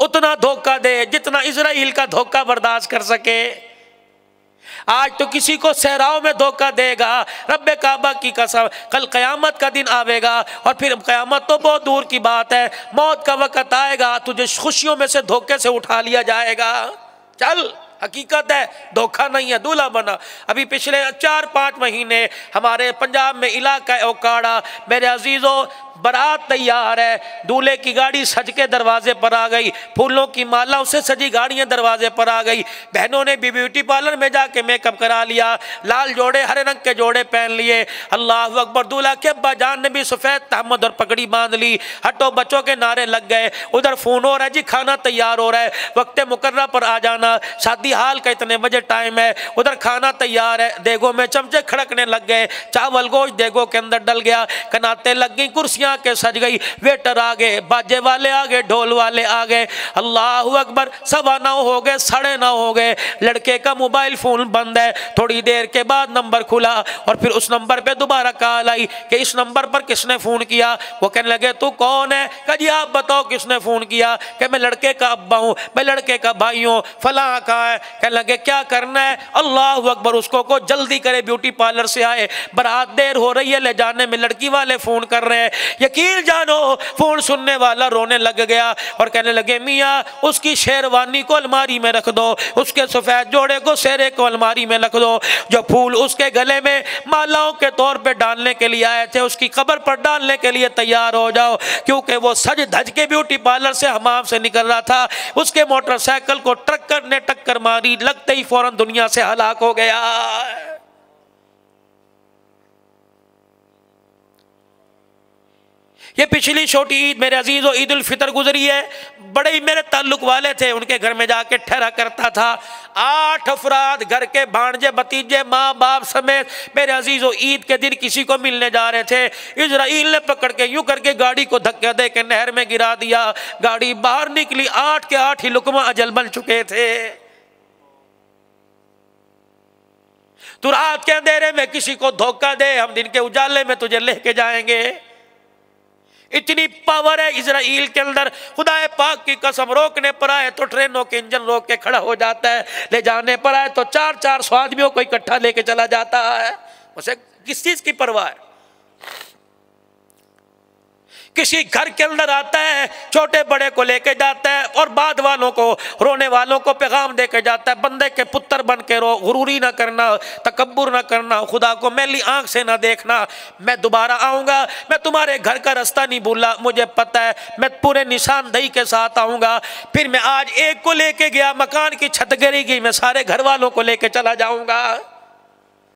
उतना धोखा दे जितना इजराइल का धोखा बर्दाश्त कर सके। आज तो किसी को सहराओं में धोखा देगा, रब्बे काबा की कसम कल क़यामत का दिन आवेगा, और फिर क़यामत तो बहुत दूर की बात है, मौत का वक़्त आएगा, तुझे खुशियों में से धोखे से उठा लिया जाएगा। चल, हकीकत है, धोखा नहीं है, दूल्हा बना। अभी पिछले 4-5 महीने हमारे पंजाब में इलाका ओकाड़ा, मेरे अजीज़ों बारात तैयार है, दूल्हे की गाड़ी सज के दरवाजे पर आ गई, फूलों की मालाओं से सजी गाड़ियां दरवाजे पर आ गई। बहनों ने भी ब्यूटी पार्लर में जाके मेकअप करा लिया, लाल जोड़े हरे रंग के जोड़े पहन लिए। अल्लाह अकबर। दूल्हा के अब्बा जान ने भी सफ़ेद तहमद और पगड़ी बांध ली, हटो बच्चों के नारे लग गए। उधर फ़ोन हो रहा है जी, खाना तैयार हो रहा है, वक्त मुकर्रर पर आ जाना, शादी हाल का इतने बजे टाइम है। उधर खाना तैयार है, देगों में चमचे खड़कने लग गए, चावल गोश्त देगों के अंदर डल गया, कनाते लग गई, कुर्सियां के सज गई, वेटर आ गए, बाजे वाले आ गए, ढोल वाले आ गए। अल्लाह अकबर। 9:15 हो गए, 9:30 हो गए, लड़के का मोबाइल फोन बंद है। थोड़ी देर के बाद नंबर खुला और फिर उस नंबर पे दोबारा कॉल आई कि इस नंबर पर किसने फोन किया। वो कहने लगे तू कौन है? कहा जी आप बताओ किसने फोन किया? कि मैं लड़के का अब्बा हूँ, मैं लड़के का भाई हूँ, फलां कहाँ है? कहने लगे क्या करना है? अल्लाह अकबर। उसको को जल्दी करे, ब्यूटी पार्लर से आए, बारात देर हो रही है, ले जाने में लड़की वाले फोन कर रहे हैं। यकीन जानो फोन सुनने वाला रोने लग गया और कहने लगे मियाँ उसकी शेरवानी को अलमारी में रख दो, उसके सफेद जोड़े को सेरे को अलमारी में रख दो, जो फूल उसके गले में मालाओं के तौर पे डालने के लिए आए थे उसकी कब्र पर डालने के लिए तैयार हो जाओ, क्योंकि वो सज धज के ब्यूटी पार्लर से हमाम से निकल रहा था। उसके मोटरसाइकिल को ट्रक ने टक्कर मारी, लगते ही फौरन दुनिया से हलाक हो गया। ये पिछली छोटी ईद मेरे अजीज़ों ईद उल फितर गुजरी है, बड़े ही मेरे ताल्लुक वाले थे, उनके घर में जाके ठहरा करता था। 8 अफराद घर के भांजे भतीजे माँ बाप समेत मेरे अजीज़ों ईद के दिन किसी को मिलने जा रहे थे। इजराइल ने पकड़ के यूं करके गाड़ी को धक्का दे के नहर में गिरा दिया, गाड़ी बाहर निकली, 8 के 8 ही लुकमा अजल बन चुके थे। तू रात के अंधेरे में किसी को धोखा दे, हम दिन के उजाले में तुझे लेके जाएंगे। इतनी पावर है इजराइल के अंदर, खुदाए पाक की कसम, रोकने पर आए तो ट्रेनों के इंजन रोक के खड़ा हो जाता है, ले जाने पर आए तो 400 आदमियों को इकट्ठा लेके चला जाता है। उसे किस चीज की परवाह है? किसी घर के अंदर आता है, छोटे बड़े को लेके जाता है और बाद वालों को, रोने वालों को पैगाम देके जाता है, बंदे के पुत्र बन के रो, गुरूरी ना करना, तकब्बुर ना करना, खुदा को मैली आंख से ना देखना। मैं दोबारा आऊँगा, मैं तुम्हारे घर का रास्ता नहीं भूला, मुझे पता है, मैं पूरे निशानदेही के साथ आऊँगा। फिर मैं आज एक को लेके गया, मकान की छत गिरी गई, मैं सारे घर वालों को लेके चला जाऊँगा।